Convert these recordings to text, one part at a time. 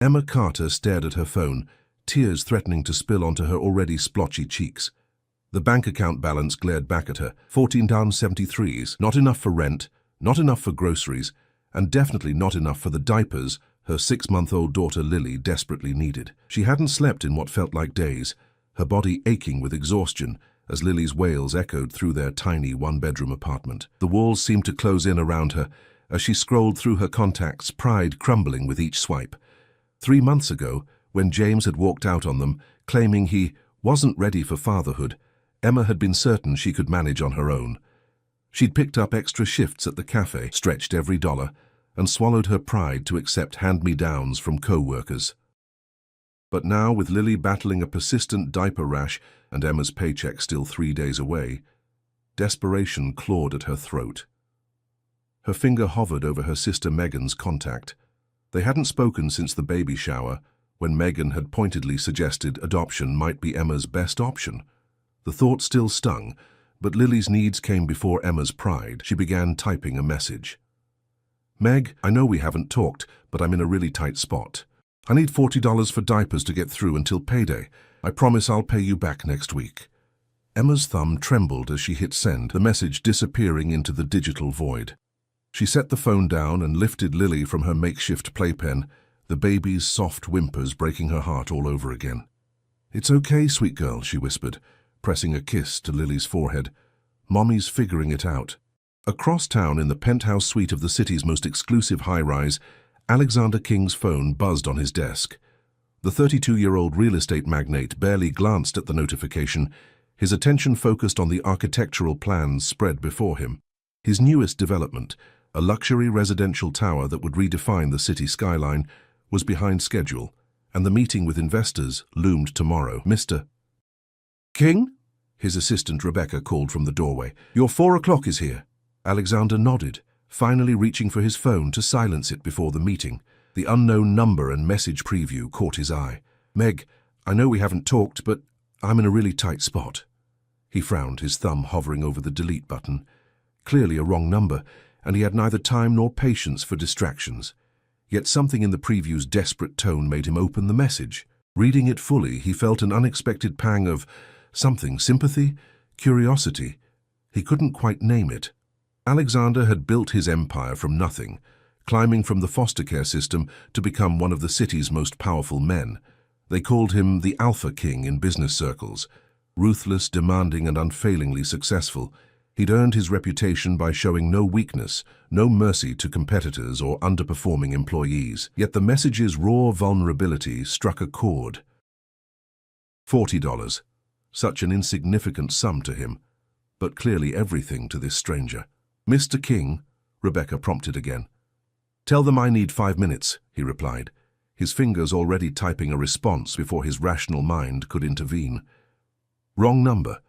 Emma Carter stared at her phone, tears threatening to spill onto her already splotchy cheeks. The bank account balance glared back at her. 14 down 73s, not enough for rent, not enough for groceries, and definitely not enough for the diapers her 6-month-old daughter Lily desperately needed. She hadn't slept in what felt like days, her body aching with exhaustion as Lily's wails echoed through their tiny one-bedroom apartment. The walls seemed to close in around her as she scrolled through her contacts, pride crumbling with each swipe. 3 months ago, when James had walked out on them, claiming he wasn't ready for fatherhood, Emma had been certain she could manage on her own. She'd picked up extra shifts at the cafe, stretched every dollar, and swallowed her pride to accept hand-me-downs from co-workers. But now, with Lily battling a persistent diaper rash and Emma's paycheck still 3 days away, desperation clawed at her throat. Her finger hovered over her sister Megan's contact. They hadn't spoken since the baby shower, when Megan had pointedly suggested adoption might be Emma's best option. The thought still stung, but Lily's needs came before Emma's pride. She began typing a message. "Meg, I know we haven't talked, but I'm in a really tight spot. I need $40 for diapers to get through until payday. I promise I'll pay you back next week." Emma's thumb trembled as she hit send, the message disappearing into the digital void. She set the phone down and lifted Lily from her makeshift playpen, the baby's soft whimpers breaking her heart all over again. "It's okay, sweet girl," she whispered, pressing a kiss to Lily's forehead. "Mommy's figuring it out." Across town in the penthouse suite of the city's most exclusive high-rise, Alexander King's phone buzzed on his desk. The 32-year-old real estate magnate barely glanced at the notification, his attention focused on the architectural plans spread before him. His newest development, a luxury residential tower that would redefine the city skyline, was behind schedule, and the meeting with investors loomed tomorrow. "Mr. King?" his assistant Rebecca called from the doorway. "Your 4 o'clock is here." Alexander nodded, finally reaching for his phone to silence it before the meeting. The unknown number and message preview caught his eye. "Meg, I know we haven't talked, but I'm in a really tight spot." He frowned, his thumb hovering over the delete button. Clearly a wrong number, and he had neither time nor patience for distractions. Yet something in the preview's desperate tone made him open the message. Reading it fully, he felt an unexpected pang of something, sympathy, curiosity. He couldn't quite name it. Alexander had built his empire from nothing, climbing from the foster care system to become one of the city's most powerful men. They called him the Alpha King in business circles. Ruthless, demanding, and unfailingly successful, he'd earned his reputation by showing no weakness, no mercy to competitors or underperforming employees. Yet the message's raw vulnerability struck a chord. $40. Such an insignificant sum to him, but clearly everything to this stranger. "Mr. King," Rebecca prompted again. "Tell them I need 5 minutes," he replied, his fingers already typing a response before his rational mind could intervene. "Wrong number,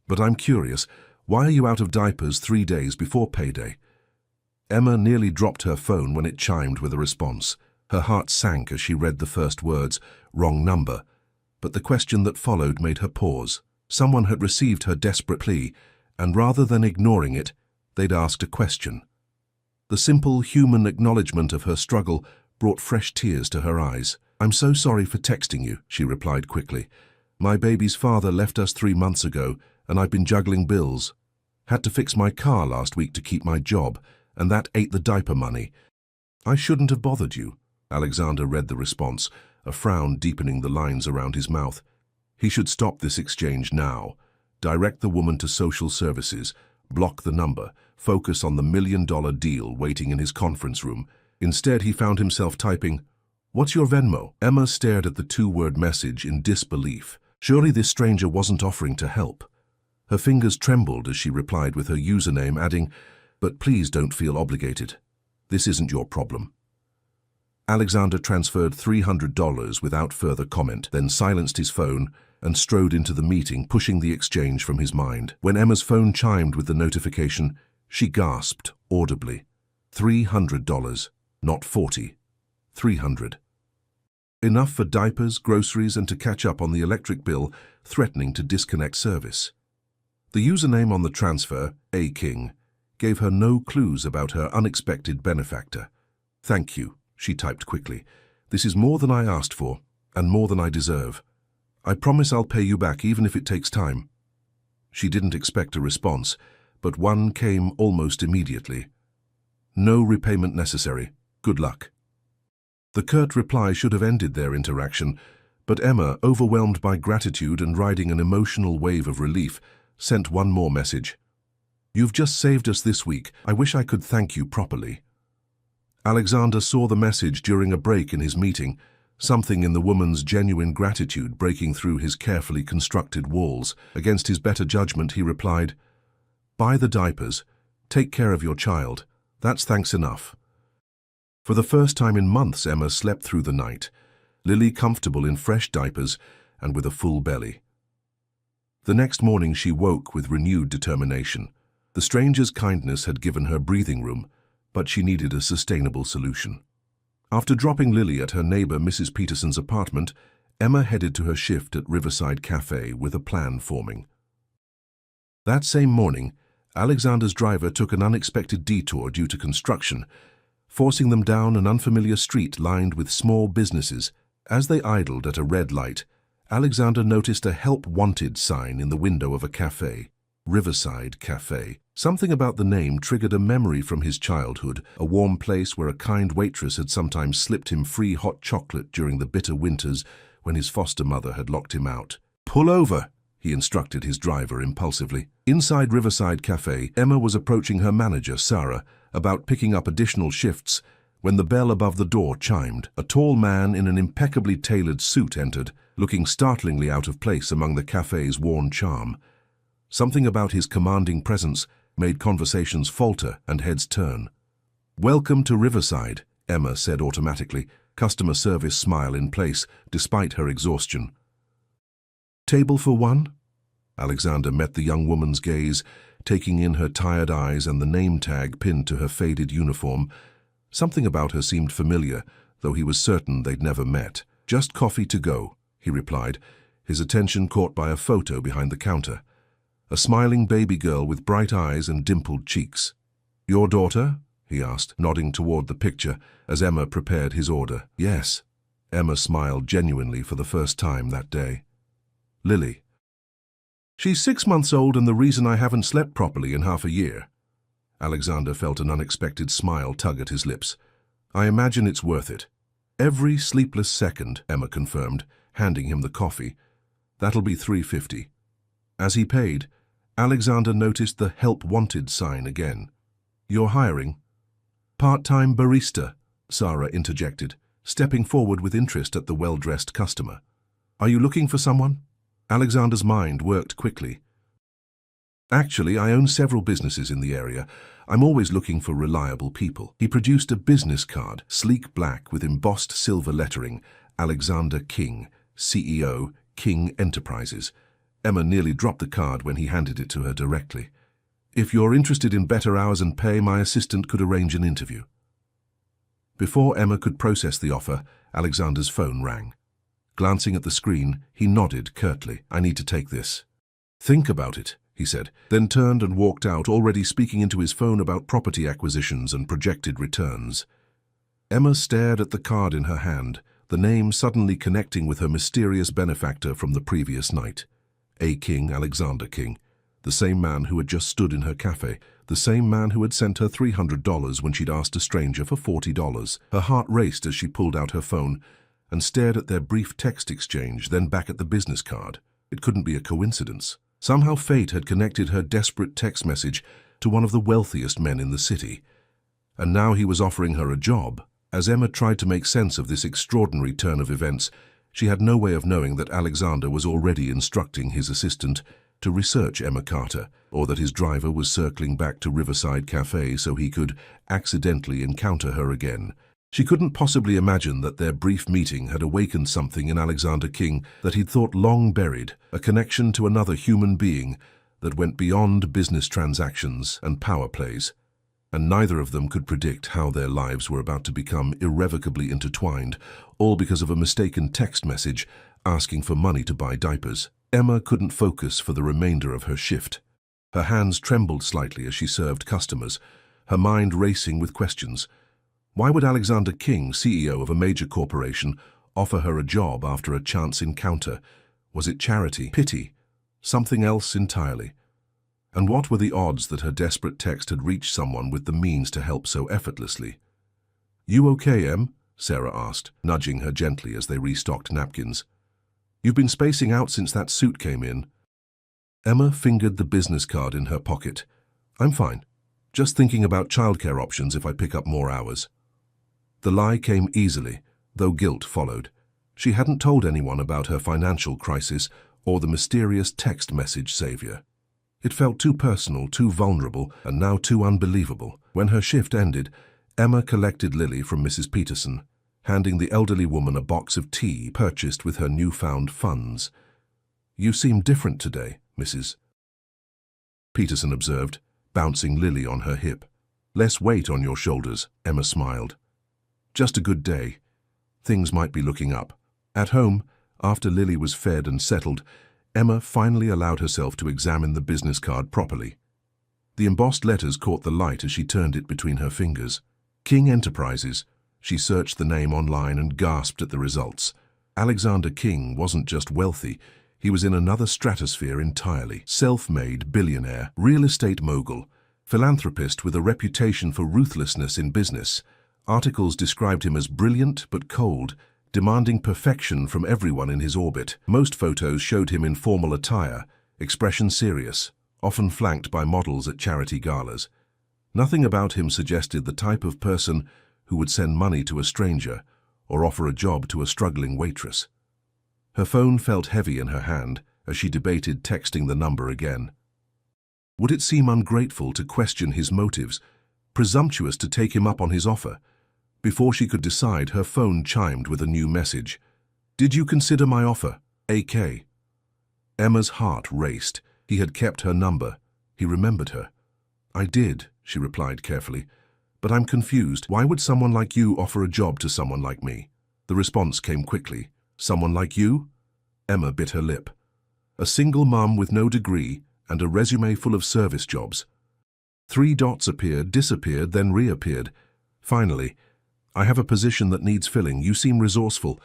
but I'm curious, why are you out of diapers 3 days before payday?" Emma nearly dropped her phone when it chimed with a response. Her heart sank as she read the first words, "wrong number," but the question that followed made her pause. Someone had received her desperate plea, and rather than ignoring it, they'd asked a question. The simple human acknowledgement of her struggle brought fresh tears to her eyes. "I'm so sorry for texting you," she replied quickly. "My baby's father left us 3 months ago, and I've been juggling bills. Had to fix my car last week to keep my job, and that ate the diaper money." "I shouldn't have bothered you," Alexander read the response, a frown deepening the lines around his mouth. He should stop this exchange now, direct the woman to social services, block the number, focus on the $1 million deal waiting in his conference room. Instead, he found himself typing, "What's your Venmo?" Emma stared at the 2-word message in disbelief. Surely this stranger wasn't offering to help. Her fingers trembled as she replied with her username, adding, "But please don't feel obligated. This isn't your problem." Alexander transferred $300 without further comment, then silenced his phone and strode into the meeting, pushing the exchange from his mind. When Emma's phone chimed with the notification, she gasped audibly. $300, not 40. 300. Enough for diapers, groceries, and to catch up on the electric bill, threatening to disconnect service. The username on the transfer, A. King, gave her no clues about her unexpected benefactor. "Thank you," she typed quickly, This is more than I asked for, and more than I deserve. I promise I'll pay you back even if it takes time." She didn't expect a response, but one came almost immediately. "No repayment necessary. Good luck." The curt reply should have ended their interaction, but Emma, overwhelmed by gratitude and riding an emotional wave of relief, sent one more message. "You've just saved us this week. I wish I could thank you properly." Alexander saw the message during a break in his meeting, something in the woman's genuine gratitude breaking through his carefully constructed walls. Against his better judgment, he replied, "Buy the diapers. Take care of your child. That's thanks enough." For the first time in months, Emma slept through the night, Lily comfortable in fresh diapers and with a full belly. The next morning she woke with renewed determination. The stranger's kindness had given her breathing room, but she needed a sustainable solution. After dropping Lily at her neighbor Mrs. Peterson's apartment, Emma headed to her shift at Riverside Cafe with a plan forming. That same morning, Alexander's driver took an unexpected detour due to construction, forcing them down an unfamiliar street lined with small businesses. As they idled at a red light, Alexander noticed a "Help Wanted" sign in the window of a cafe, Riverside Cafe. Something about the name triggered a memory from his childhood, a warm place where a kind waitress had sometimes slipped him free hot chocolate during the bitter winters when his foster mother had locked him out. "Pull over," he instructed his driver impulsively. Inside Riverside Cafe, Emma was approaching her manager, Sarah, about picking up additional shifts when the bell above the door chimed. A tall man in an impeccably tailored suit entered, looking startlingly out of place among the cafe's worn charm. Something about his commanding presence made conversations falter and heads turn. "Welcome to Riverside," Emma said automatically, customer service smile in place despite her exhaustion. "Table for one?" Alexander met the young woman's gaze, taking in her tired eyes and the name tag pinned to her faded uniform. Something about her seemed familiar, though he was certain they'd never met. "Just coffee to go," he replied, his attention caught by a photo behind the counter. A smiling baby girl with bright eyes and dimpled cheeks. "Your daughter?" he asked, nodding toward the picture as Emma prepared his order. "Yes." Emma smiled genuinely for the first time that day. "Lily. She's 6 months old and the reason I haven't slept properly in half a year." Alexander felt an unexpected smile tug at his lips. "I imagine it's worth it." "Every sleepless second," Emma confirmed, handing him the coffee. "That'll be $3.50. As he paid, Alexander noticed the "Help Wanted" sign again. "You're hiring?" "Part-time barista," Sarah interjected, stepping forward with interest at the well-dressed customer. "Are you looking for someone?" Alexander's mind worked quickly. "Actually, I own several businesses in the area. I'm always looking for reliable people." He produced a business card, sleek black with embossed silver lettering, Alexander King, CEO, King Enterprises. Emma nearly dropped the card when he handed it to her directly. "If you're interested in better hours and pay, my assistant could arrange an interview." Before Emma could process the offer, Alexander's phone rang. Glancing at the screen, he nodded curtly. "I need to take this." "Think about it," he said, then turned and walked out, already speaking into his phone about property acquisitions and projected returns. Emma stared at the card in her hand, the name suddenly connecting with her mysterious benefactor from the previous night. A. King, Alexander King, the same man who had just stood in her cafe, the same man who had sent her $300 when she'd asked a stranger for $40. Her heart raced as she pulled out her phone and stared at their brief text exchange, then back at the business card. It couldn't be a coincidence. Somehow fate had connected her desperate text message to one of the wealthiest men in the city. And now he was offering her a job. As Emma tried to make sense of this extraordinary turn of events, she had no way of knowing that Alexander was already instructing his assistant to research Emma Carter, or that his driver was circling back to Riverside Cafe so he could accidentally encounter her again. She couldn't possibly imagine that their brief meeting had awakened something in Alexander King that he'd thought long buried, a connection to another human being that went beyond business transactions and power plays. And neither of them could predict how their lives were about to become irrevocably intertwined, all because of a mistaken text message asking for money to buy diapers. Emma couldn't focus for the remainder of her shift. Her hands trembled slightly as she served customers, her mind racing with questions. Why would Alexander King, CEO of a major corporation, offer her a job after a chance encounter? Was it charity, pity, something else entirely? And what were the odds that her desperate text had reached someone with the means to help so effortlessly? "You okay, Em?" Sarah asked, nudging her gently as they restocked napkins. "You've been spacing out since that suit came in." Emma fingered the business card in her pocket. "I'm fine. Just thinking about childcare options if I pick up more hours." The lie came easily, though guilt followed. She hadn't told anyone about her financial crisis or the mysterious text message savior. It felt too personal, too vulnerable, and now too unbelievable. When her shift ended, Emma collected Lily from Mrs. Peterson, handing the elderly woman a box of tea purchased with her newfound funds. "You seem different today, Mrs. Peterson observed, bouncing Lily on her hip. "Less weight on your shoulders," Emma smiled. "Just a good day. Things might be looking up." At home, after Lily was fed and settled, Emma finally allowed herself to examine the business card properly. The embossed letters caught the light as she turned it between her fingers. King Enterprises. She searched the name online and gasped at the results. Alexander King wasn't just wealthy, he was in another stratosphere entirely. Self-made billionaire, real estate mogul, philanthropist with a reputation for ruthlessness in business. Articles described him as brilliant but cold, demanding perfection from everyone in his orbit. Most photos showed him in formal attire, expression serious, often flanked by models at charity galas. Nothing about him suggested the type of person who would send money to a stranger or offer a job to a struggling waitress. Her phone felt heavy in her hand as she debated texting the number again. Would it seem ungrateful to question his motives, presumptuous to take him up on his offer? Before she could decide, her phone chimed with a new message. "Did you consider my offer? AK." Emma's heart raced. He had kept her number. He remembered her. "I did," she replied carefully. "But I'm confused. Why would someone like you offer a job to someone like me?" The response came quickly. "Someone like you?" Emma bit her lip. "A single mum with no degree and a resume full of service jobs." 3 dots appeared, disappeared, then reappeared. Finally, "I have a position that needs filling. You seem resourceful.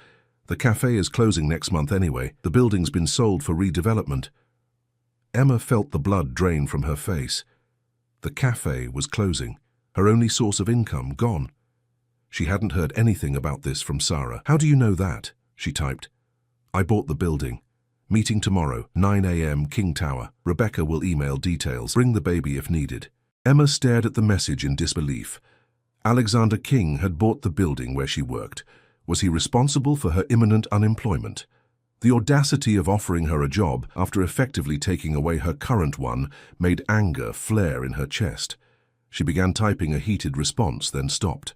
The cafe is closing next month anyway. The building's been sold for redevelopment." Emma felt the blood drain from her face. The cafe was closing. Her only source of income gone. She hadn't heard anything about this from Sarah. "How do you know that?" she typed. "I bought the building. Meeting tomorrow, 9 a.m. King Tower. Rebecca will email details. Bring the baby if needed." Emma stared at the message in disbelief. Alexander King had bought the building where she worked. Was he responsible for her imminent unemployment? The audacity of offering her a job after effectively taking away her current one made anger flare in her chest. She began typing a heated response, then stopped.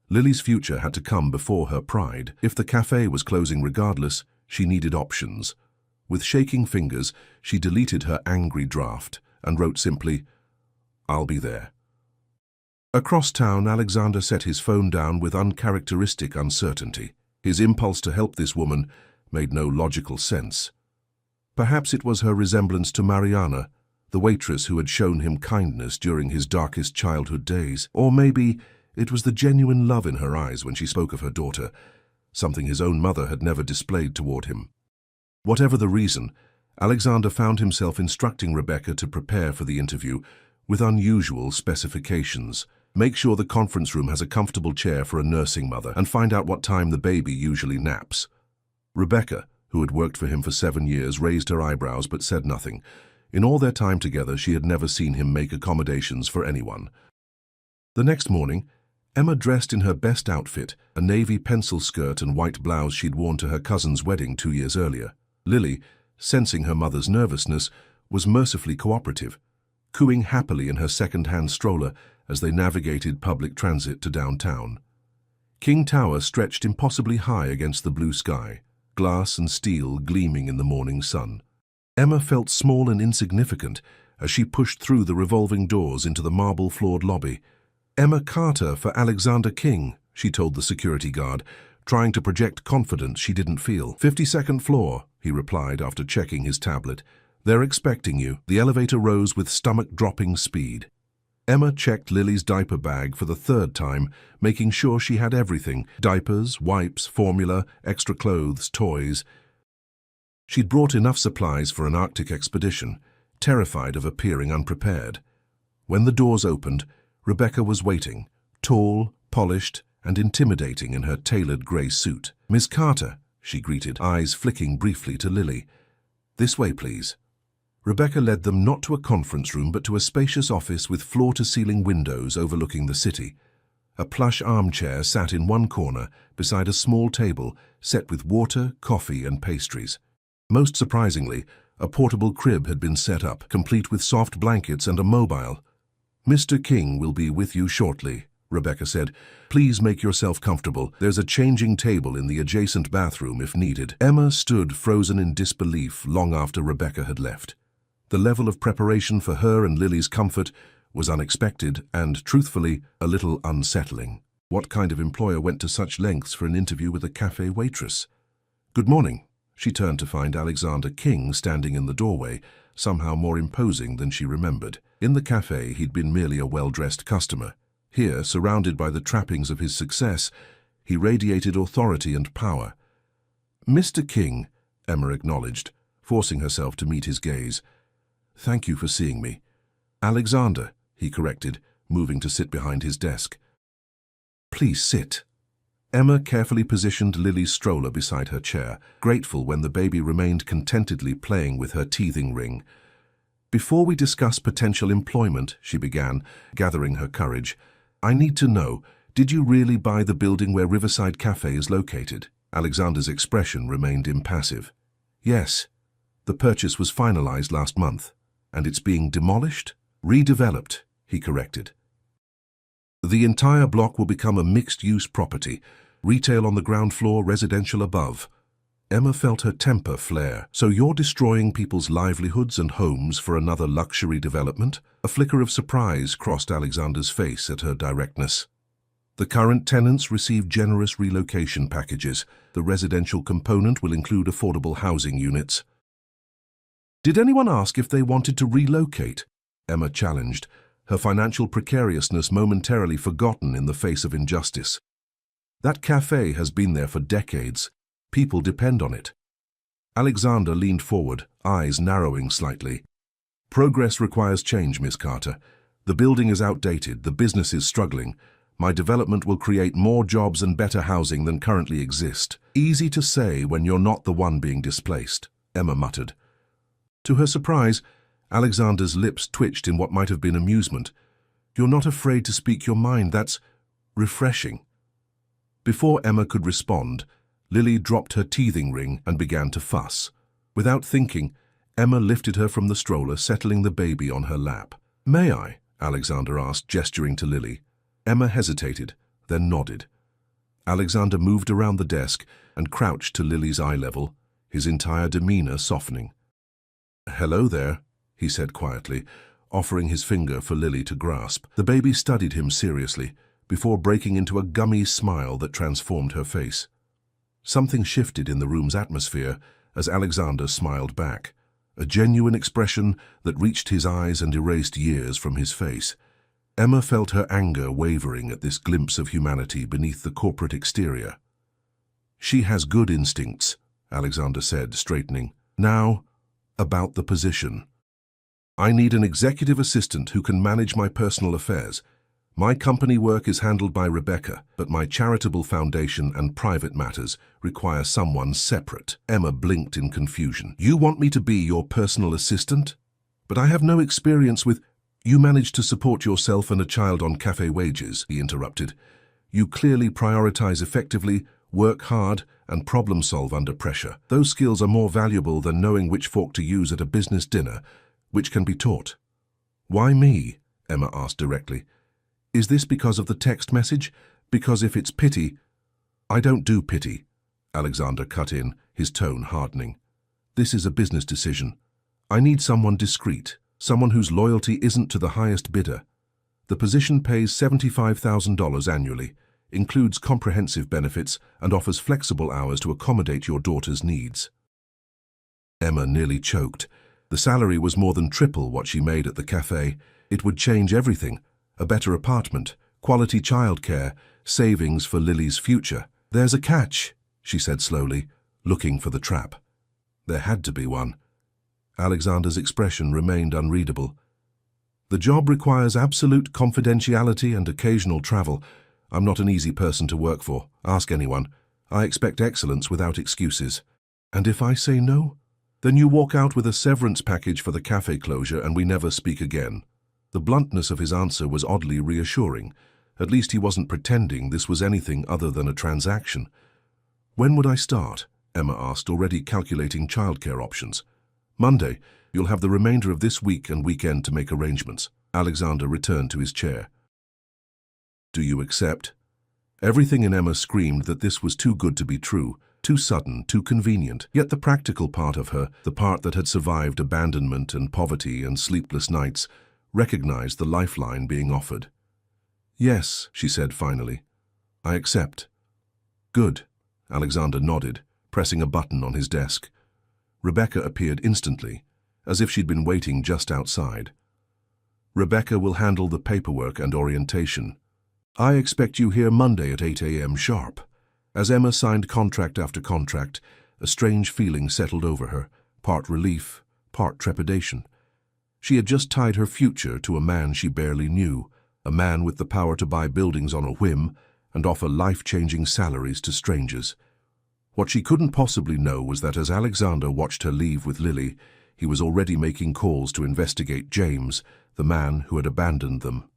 Lily's future had to come before her pride. If the cafe was closing regardless, she needed options. With shaking fingers, she deleted her angry draft and wrote simply, "I'll be there." Across town, Alexander set his phone down with uncharacteristic uncertainty. His impulse to help this woman made no logical sense. Perhaps it was her resemblance to Mariana, the waitress who had shown him kindness during his darkest childhood days. Or maybe it was the genuine love in her eyes when she spoke of her daughter, something his own mother had never displayed toward him. Whatever the reason, Alexander found himself instructing Rebecca to prepare for the interview with unusual specifications. Make sure the conference room has a comfortable chair for a nursing mother, and find out what time the baby usually naps. Rebecca, who had worked for him for 7 years, raised her eyebrows but said nothing. In all their time together, she had never seen him make accommodations for anyone. The next morning, Emma dressed in her best outfit, a navy pencil skirt and white blouse she'd worn to her cousin's wedding 2 years earlier. Lily, sensing her mother's nervousness, was mercifully cooperative, cooing happily in her second-hand stroller as they navigated public transit to downtown. King Tower stretched impossibly high against the blue sky, glass and steel gleaming in the morning sun. Emma felt small and insignificant as she pushed through the revolving doors into the marble-floored lobby. "Emma Carter for Alexander King," she told the security guard, trying to project confidence she didn't feel. 52nd floor, he replied after checking his tablet. "They're expecting you." The elevator rose with stomach-dropping speed. Emma checked Lily's diaper bag for the third time, making sure she had everything: diapers, wipes, formula, extra clothes, toys. She'd brought enough supplies for an Arctic expedition, terrified of appearing unprepared. When the doors opened, Rebecca was waiting, tall, polished, and intimidating in her tailored grey suit. "Miss Carter," she greeted, eyes flicking briefly to Lily. "This way, please." Rebecca led them not to a conference room but to a spacious office with floor-to-ceiling windows overlooking the city. A plush armchair sat in one corner beside a small table set with water, coffee, and pastries. Most surprisingly, a portable crib had been set up, complete with soft blankets and a mobile. "Mr. King will be with you shortly," Rebecca said. "Please make yourself comfortable. There's a changing table in the adjacent bathroom if needed." Emma stood frozen in disbelief long after Rebecca had left. The level of preparation for her and Lily's comfort was unexpected and, truthfully, a little unsettling. What kind of employer went to such lengths for an interview with a cafe waitress? "Good morning." She turned to find Alexander King standing in the doorway, somehow more imposing than she remembered. In the cafe, he'd been merely a well-dressed customer. Here, surrounded by the trappings of his success, he radiated authority and power. "Mr. King," Emma acknowledged, forcing herself to meet his gaze. "Thank you for seeing me." "Alexander," he corrected, moving to sit behind his desk. "Please sit." Emma carefully positioned Lily's stroller beside her chair, grateful when the baby remained contentedly playing with her teething ring. "Before we discuss potential employment," she began, gathering her courage, "I need to know, did you really buy the building where Riverside Cafe is located?" Alexander's expression remained impassive. "Yes. The purchase was finalized last month. And it's being demolished? Redeveloped," he corrected. "The entire block will become a mixed-use property, retail on the ground floor, residential above." Emma felt her temper flare. "So you're destroying people's livelihoods and homes for another luxury development?" A flicker of surprise crossed Alexander's face at her directness. "The current tenants receive generous relocation packages. The residential component will include affordable housing units." "Did anyone ask if they wanted to relocate?" Emma challenged, her financial precariousness momentarily forgotten in the face of injustice. "That cafe has been there for decades. People depend on it." Alexander leaned forward, eyes narrowing slightly. "Progress requires change, Miss Carter. The building is outdated, the business is struggling. My development will create more jobs and better housing than currently exist." "Easy to say when you're not the one being displaced," Emma muttered. To her surprise, Alexander's lips twitched in what might have been amusement. "You're not afraid to speak your mind. That's refreshing." Before Emma could respond, Lily dropped her teething ring and began to fuss. Without thinking, Emma lifted her from the stroller, settling the baby on her lap. "May I?" Alexander asked, gesturing to Lily. Emma hesitated, then nodded. Alexander moved around the desk and crouched to Lily's eye level, his entire demeanor softening. "Hello there," he said quietly, offering his finger for Lily to grasp. The baby studied him seriously, before breaking into a gummy smile that transformed her face. Something shifted in the room's atmosphere as Alexander smiled back, a genuine expression that reached his eyes and erased years from his face. Emma felt her anger wavering at this glimpse of humanity beneath the corporate exterior. "She has good instincts," Alexander said, straightening. "Now, about the position. I need an executive assistant who can manage my personal affairs. My company work is handled by Rebecca, but my charitable foundation and private matters require someone separate." Emma blinked in confusion. "You want me to be your personal assistant? But I have no experience with—" "You manage to support yourself and a child on cafe wages," he interrupted. "You clearly prioritize effectively, work hard, and problem-solve under pressure. Those skills are more valuable than knowing which fork to use at a business dinner, which can be taught." "Why me?" Emma asked directly. "Is this because of the text message? Because if it's pity—" "I don't do pity," Alexander cut in, his tone hardening. "This is a business decision. I need someone discreet, someone whose loyalty isn't to the highest bidder. The position pays $75,000 annually, includes comprehensive benefits, and offers flexible hours to accommodate your daughter's needs." Emma nearly choked. The salary was more than triple what she made at the cafe. It would change everything, A better apartment, quality childcare, savings for Lily's future. There's a catch, she said slowly, looking for the trap. There had to be one. Alexander's expression remained unreadable. The job requires absolute confidentiality and occasional travel. I'm not an easy person to work for. Ask anyone. I expect excellence without excuses. And if I say no? Then you walk out with a severance package for the cafe closure and we never speak again. The bluntness of his answer was oddly reassuring. At least he wasn't pretending this was anything other than a transaction. When would I start? Emma asked, already calculating childcare options. Monday. You'll have the remainder of this week and weekend to make arrangements. Alexander returned to his chair. Do you accept? Everything in Emma screamed that this was too good to be true, too sudden, too convenient. Yet the practical part of her, the part that had survived abandonment and poverty and sleepless nights, recognized the lifeline being offered. Yes, she said finally. I accept. Good. Alexander nodded, pressing a button on his desk. Rebecca appeared instantly, as if she'd been waiting just outside. Rebecca will handle the paperwork and orientation. I expect you here Monday at 8 a.m. sharp. As Emma signed contract after contract, a strange feeling settled over her, part relief, part trepidation. She had just tied her future to a man she barely knew, a man with the power to buy buildings on a whim and offer life-changing salaries to strangers. What she couldn't possibly know was that as Alexander watched her leave with Lily, he was already making calls to investigate James, the man who had abandoned them.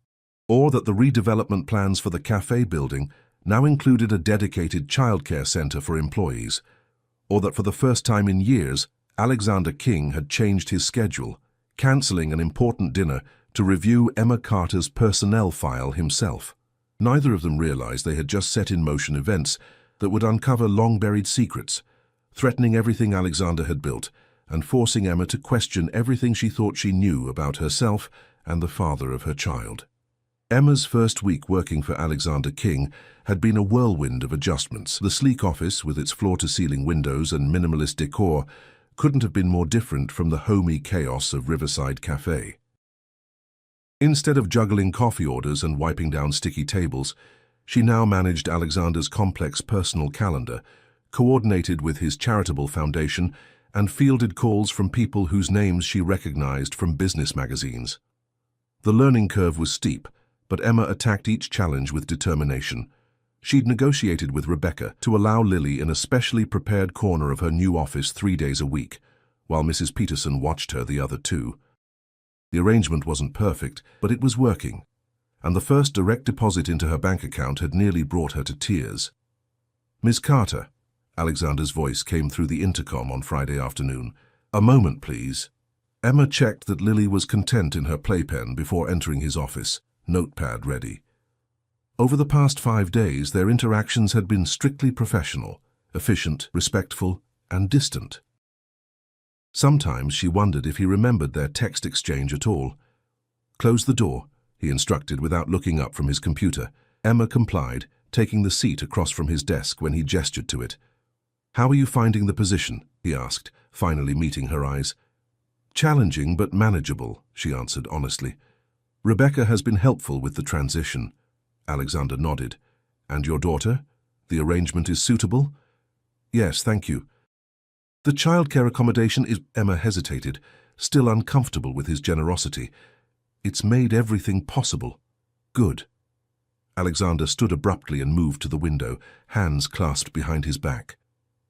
Or that the redevelopment plans for the cafe building now included a dedicated childcare center for employees. Or that for the first time in years, Alexander King had changed his schedule, cancelling an important dinner to review Emma Carter's personnel file himself. Neither of them realized they had just set in motion events that would uncover long-buried secrets, threatening everything Alexander had built and forcing Emma to question everything she thought she knew about herself and the father of her child. Emma's first week working for Alexander King had been a whirlwind of adjustments. The sleek office, with its floor-to-ceiling windows and minimalist decor, couldn't have been more different from the homey chaos of Riverside Cafe. Instead of juggling coffee orders and wiping down sticky tables, she now managed Alexander's complex personal calendar, coordinated with his charitable foundation, and fielded calls from people whose names she recognized from business magazines. The learning curve was steep, but Emma attacked each challenge with determination. She'd negotiated with Rebecca to allow Lily in a specially prepared corner of her new office 3 days a week, while Mrs. Peterson watched her the other 2. The arrangement wasn't perfect, but it was working, and the first direct deposit into her bank account had nearly brought her to tears. Miss Carter, Alexander's voice came through the intercom on Friday afternoon. A moment, please. Emma checked that Lily was content in her playpen before entering his office, notepad ready. Over the past 5 days, their interactions had been strictly professional, efficient, respectful, and distant. Sometimes she wondered if he remembered their text exchange at all. Close the door, he instructed without looking up from his computer. Emma complied, taking the seat across from his desk when he gestured to it. How are you finding the position? He asked, finally meeting her eyes. Challenging but manageable, she answered honestly. Rebecca has been helpful with the transition. Alexander nodded. And your daughter? The arrangement is suitable? Yes, thank you. The childcare accommodation is... Emma hesitated, still uncomfortable with his generosity. It's made everything possible. Good. Alexander stood abruptly and moved to the window, hands clasped behind his back.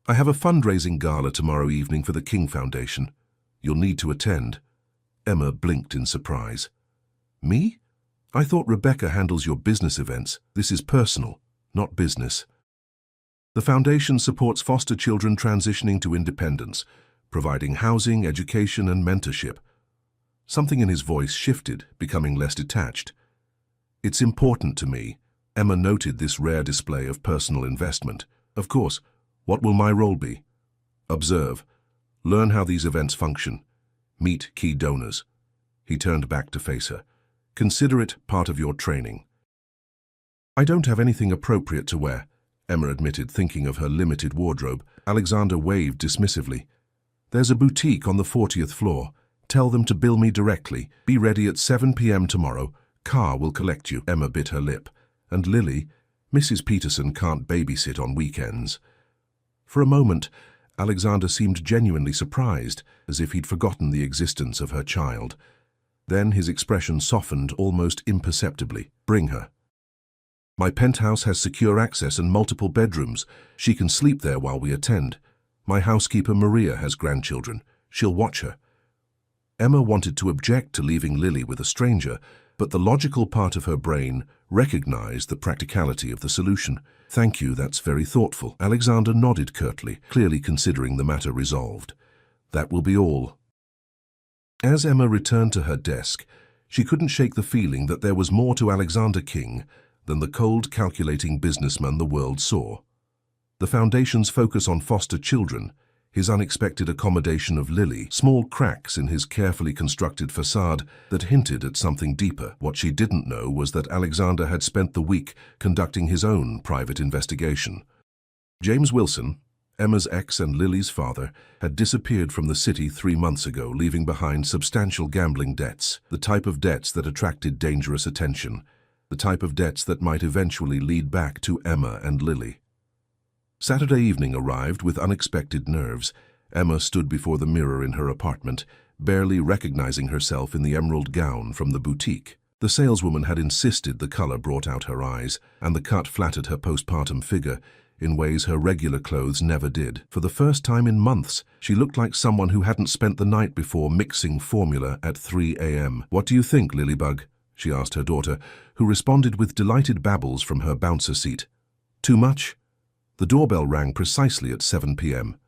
I have a fundraising gala tomorrow evening for the King Foundation. You'll need to attend. Emma blinked in surprise. Me? I thought Rebecca handles your business events. This is personal, not business. The foundation supports foster children transitioning to independence, providing housing, education, and mentorship. Something in his voice shifted, becoming less detached. It's important to me. Emma noted this rare display of personal investment. Of course, what will my role be? Observe. Learn how these events function. Meet key donors. He turned back to face her. Consider it part of your training. I don't have anything appropriate to wear, Emma admitted, thinking of her limited wardrobe. Alexander waved dismissively. There's a boutique on the 40th floor. Tell them to bill me directly. Be ready at 7 p.m. tomorrow. Car will collect you. Emma bit her lip. And Lily, Mrs. Peterson can't babysit on weekends. For a moment, Alexander seemed genuinely surprised, as if he'd forgotten the existence of her child. Then his expression softened almost imperceptibly. Bring her. My penthouse has secure access and multiple bedrooms. She can sleep there while we attend. My housekeeper Maria has grandchildren. She'll watch her. Emma wanted to object to leaving Lily with a stranger, but the logical part of her brain recognized the practicality of the solution. Thank you, that's very thoughtful. Alexander nodded curtly, clearly considering the matter resolved. That will be all. As Emma returned to her desk, she couldn't shake the feeling that there was more to Alexander King than the cold, calculating businessman the world saw. The Foundation's focus on foster children, his unexpected accommodation of Lily, small cracks in his carefully constructed facade that hinted at something deeper. What she didn't know was that Alexander had spent the week conducting his own private investigation. James Wilson, Emma's ex and Lily's father, had disappeared from the city 3 months ago, leaving behind substantial gambling debts, the type of debts that attracted dangerous attention, the type of debts that might eventually lead back to Emma and Lily. Saturday evening arrived with unexpected nerves. Emma stood before the mirror in her apartment, barely recognizing herself in the emerald gown from the boutique. The saleswoman had insisted the color brought out her eyes, and the cut flattered her postpartum figure in ways her regular clothes never did. For the first time in months, she looked like someone who hadn't spent the night before mixing formula at 3 a.m. "What do you think, Lilybug?" she asked her daughter, who responded with delighted babbles from her bouncer seat. "Too much?" The doorbell rang precisely at 7 p.m.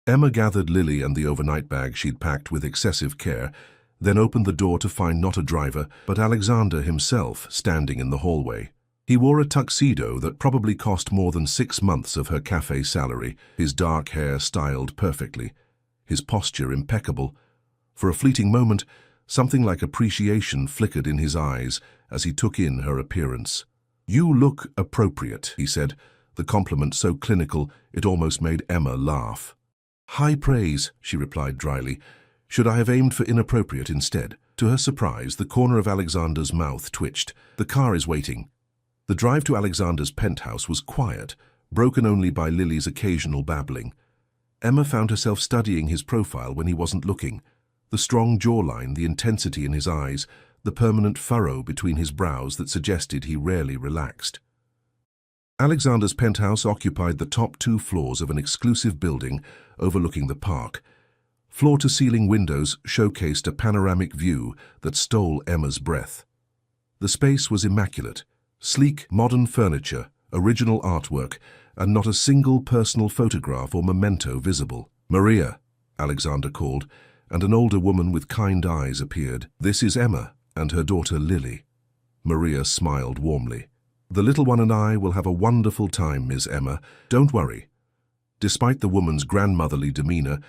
Emma gathered Lily and the overnight bag she'd packed with excessive care, then opened the door to find not a driver, but Alexander himself standing in the hallway. He wore a tuxedo that probably cost more than 6 months of her cafe salary, his dark hair styled perfectly, his posture impeccable. For a fleeting moment, something like appreciation flickered in his eyes as he took in her appearance. "You look appropriate," he said, the compliment so clinical it almost made Emma laugh. "High praise," she replied dryly. "Should I have aimed for inappropriate instead?" To her surprise, the corner of Alexander's mouth twitched. "The car is waiting." The drive to Alexander's penthouse was quiet, broken only by Lily's occasional babbling. Emma found herself studying his profile when he wasn't looking. The strong jawline, the intensity in his eyes, the permanent furrow between his brows that suggested he rarely relaxed. Alexander's penthouse occupied the top 2 floors of an exclusive building overlooking the park. Floor-to-ceiling windows showcased a panoramic view that stole Emma's breath. The space was immaculate. Sleek, modern furniture, original artwork, and not a single personal photograph or memento visible. "Maria," Alexander called, and an older woman with kind eyes appeared. "This is Emma and her daughter Lily." Maria smiled warmly. "The little one and I will have a wonderful time, Miss Emma. Don't worry." Despite the woman's grandmotherly demeanor,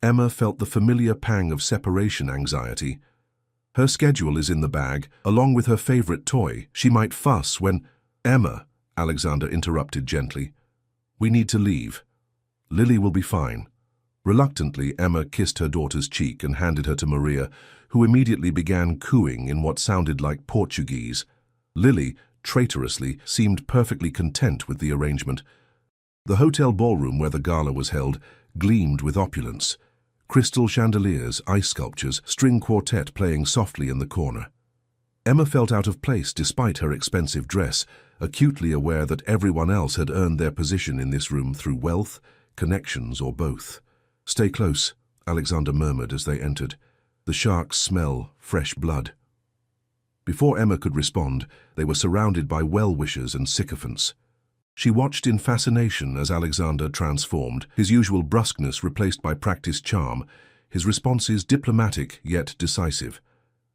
Emma felt the familiar pang of separation anxiety. Her schedule is in the bag, along with her favorite toy. She might fuss when— "Emma," Alexander interrupted gently. "We need to leave. Lily will be fine." Reluctantly, Emma kissed her daughter's cheek and handed her to Maria, who immediately began cooing in what sounded like Portuguese. Lily, traitorously, seemed perfectly content with the arrangement. The hotel ballroom where the gala was held gleamed with opulence. Crystal chandeliers, ice sculptures, string quartet playing softly in the corner. Emma felt out of place despite her expensive dress, acutely aware that everyone else had earned their position in this room through wealth, connections, or both. "Stay close," Alexander murmured as they entered. "The sharks smell fresh blood." Before Emma could respond, they were surrounded by well-wishers and sycophants. She watched in fascination as Alexander transformed, his usual brusqueness replaced by practiced charm, his responses diplomatic yet decisive.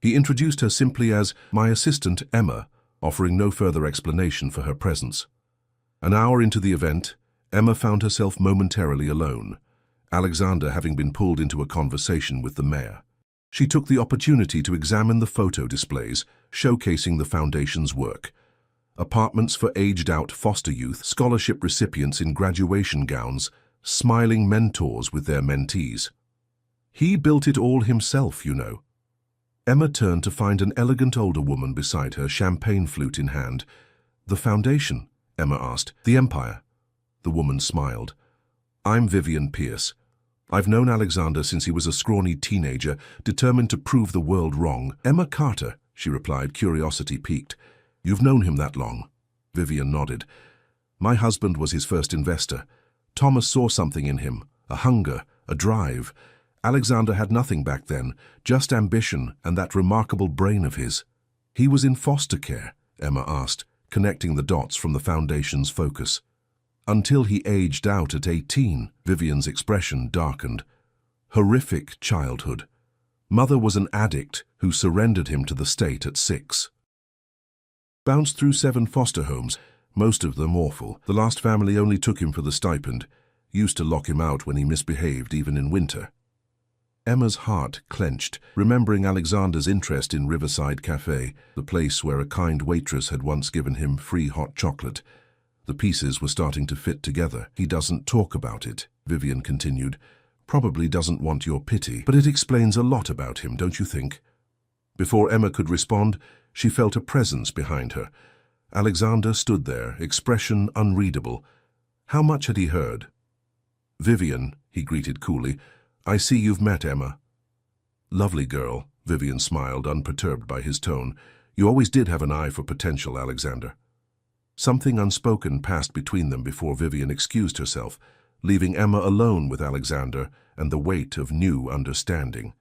He introduced her simply as "my assistant, Emma," offering no further explanation for her presence. An hour into the event, Emma found herself momentarily alone, Alexander having been pulled into a conversation with the mayor. She took the opportunity to examine the photo displays, showcasing the Foundation's work. Apartments for aged-out foster youth, scholarship recipients in graduation gowns, smiling mentors with their mentees. "He built it all himself, you know." Emma turned to find an elegant older woman beside her, champagne flute in hand. "The foundation?" Emma asked. "The Empire?" The woman smiled. "I'm Vivian Pierce. I've known Alexander since he was a scrawny teenager, determined to prove the world wrong." "Emma Carter," she replied, curiosity piqued. "You've known him that long?" Vivian nodded. "My husband was his first investor. Thomas saw something in him, a hunger, a drive. Alexander had nothing back then, just ambition and that remarkable brain of his." "He was in foster care?" Emma asked, connecting the dots from the foundation's focus. "Until he aged out at 18, Vivian's expression darkened. "Horrific childhood. Mother was an addict who surrendered him to the state at 6. Bounced through 7 foster homes, most of them awful. The last family only took him for the stipend. Used to lock him out when he misbehaved, even in winter." Emma's heart clenched, remembering Alexander's interest in Riverside Cafe, the place where a kind waitress had once given him free hot chocolate. The pieces were starting to fit together. "He doesn't talk about it," Vivian continued. "Probably doesn't want your pity, but it explains a lot about him, don't you think?" Before Emma could respond, she felt a presence behind her. Alexander stood there, expression unreadable. How much had he heard? "Vivian," he greeted coolly, "I see you've met Emma." "Lovely girl," Vivian smiled, unperturbed by his tone. "You always did have an eye for potential, Alexander." Something unspoken passed between them before Vivian excused herself, leaving Emma alone with Alexander and the weight of new understanding.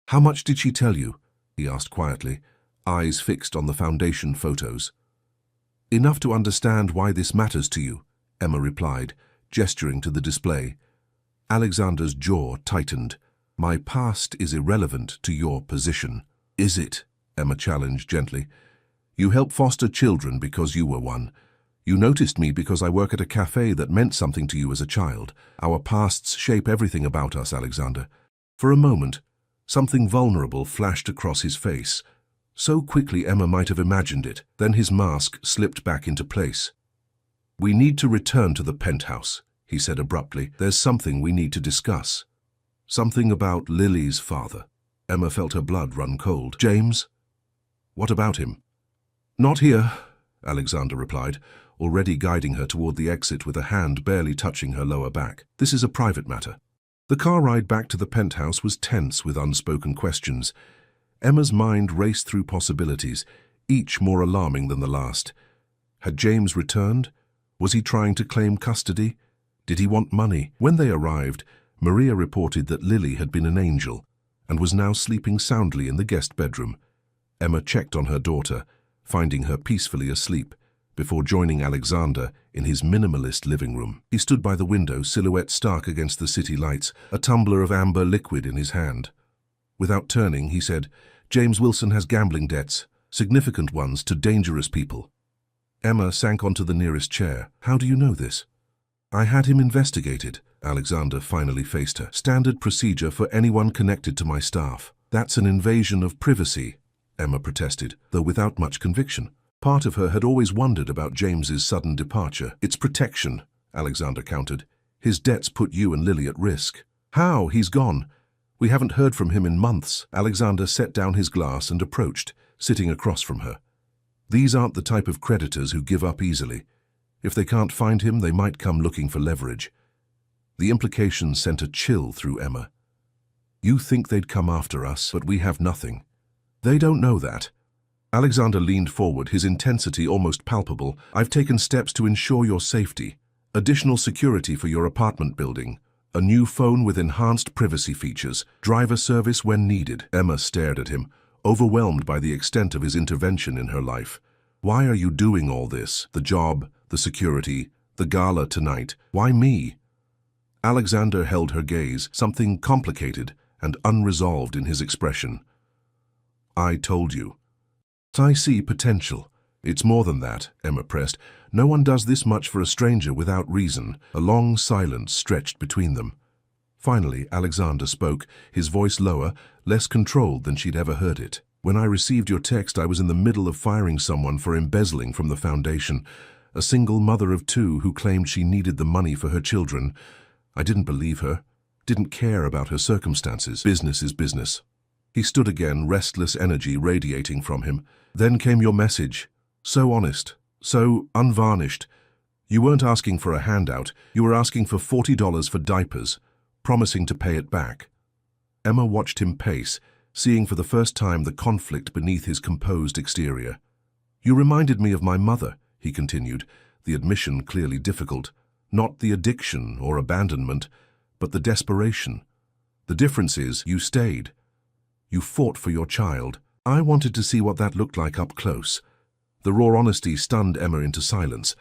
"How much did she tell you?" he asked quietly, eyes fixed on the foundation photos. "Enough to understand why this matters to you," Emma replied, gesturing to the display. Alexander's jaw tightened. "My past is irrelevant to your position." "Is it?" Emma challenged gently. "You help foster children because you were one. You noticed me because I work at a cafe that meant something to you as a child. Our pasts shape everything about us, Alexander." For a moment, something vulnerable flashed across his face. So quickly Emma might have imagined it. Then his mask slipped back into place. "We need to return to the penthouse," he said abruptly. "There's something we need to discuss." "Something about Lily's father." Emma felt her blood run cold. "James? What about him?" "Not here," Alexander replied, already guiding her toward the exit with a hand barely touching her lower back. "This is a private matter." The car ride back to the penthouse was tense with unspoken questions. Emma's mind raced through possibilities, each more alarming than the last. Had James returned? Was he trying to claim custody? Did he want money? When they arrived, Maria reported that Lily had been an angel and was now sleeping soundly in the guest bedroom. Emma checked on her daughter, finding her peacefully asleep, before joining Alexander in his minimalist living room. He stood by the window, silhouette stark against the city lights, a tumbler of amber liquid in his hand. Without turning, he said, "James Wilson has gambling debts, significant ones to dangerous people." Emma sank onto the nearest chair. "How do you know this?" "I had him investigated," Alexander finally faced her. "Standard procedure for anyone connected to my staff." "That's an invasion of privacy," Emma protested, though without much conviction. Part of her had always wondered about James's sudden departure. "It's protection," Alexander countered. "His debts put you and Lily at risk." "How? He's gone. We haven't heard from him in months." Alexander set down his glass and approached, sitting across from her. "These aren't the type of creditors who give up easily. If they can't find him, they might come looking for leverage." The implication sent a chill through Emma. "You think they'd come after us, but we have nothing." "They don't know that." Alexander leaned forward, his intensity almost palpable. "I've taken steps to ensure your safety. Additional security for your apartment building. A new phone with enhanced privacy features. Driver service when needed." Emma stared at him, overwhelmed by the extent of his intervention in her life. "Why are you doing all this? The job, the security, the gala tonight. Why me?" Alexander held her gaze, something complicated and unresolved in his expression. "I told you." "I see potential." "It's more than that," Emma pressed. "No one does this much for a stranger without reason." A long silence stretched between them. Finally, Alexander spoke, his voice lower, less controlled than she'd ever heard it. "When I received your text, I was in the middle of firing someone for embezzling from the foundation. A single mother of 2 who claimed she needed the money for her children. I didn't believe her, didn't care about her circumstances. Business is business." He stood again, restless energy radiating from him. Then came your message. So honest, so unvarnished. You weren't asking for a handout, you were asking for $40 for diapers, promising to pay it back. Emma watched him pace, seeing for the first time the conflict beneath his composed exterior. You reminded me of my mother, he continued, the admission clearly difficult. Not the addiction or abandonment, but the desperation. The difference is, you stayed. You fought for your child. I wanted to see what that looked like up close. The raw honesty stunned Emma into silence.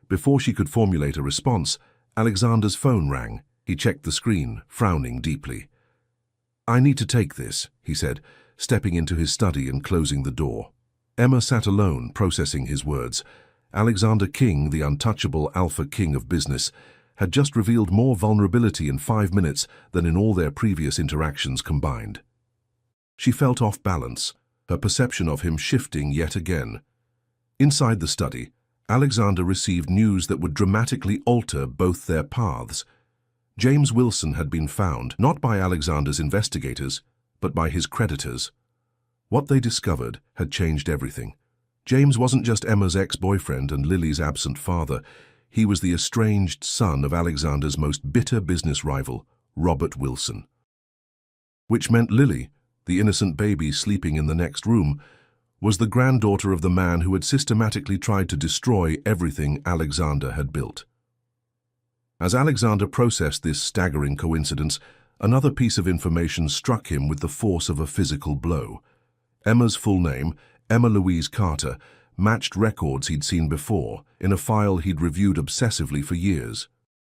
Before she could formulate a response, Alexander's phone rang. He checked the screen, frowning deeply. I need to take this, he said, stepping into his study and closing the door. Emma sat alone, processing his words. Alexander King, the untouchable alpha king of business, had just revealed more vulnerability in 5 minutes than in all their previous interactions combined. She felt off balance, her perception of him shifting yet again. Inside the study, Alexander received news that would dramatically alter both their paths. James Wilson had been found, not by Alexander's investigators, but by his creditors. What they discovered had changed everything. James wasn't just Emma's ex-boyfriend and Lily's absent father. He was the estranged son of Alexander's most bitter business rival, Robert Wilson. Which meant Lily, the innocent baby sleeping in the next room, was the granddaughter of the man who had systematically tried to destroy everything Alexander had built. As Alexander processed this staggering coincidence, another piece of information struck him with the force of a physical blow. Emma's full name, Emma Louise Carter, matched records he'd seen before in a file he'd reviewed obsessively for years.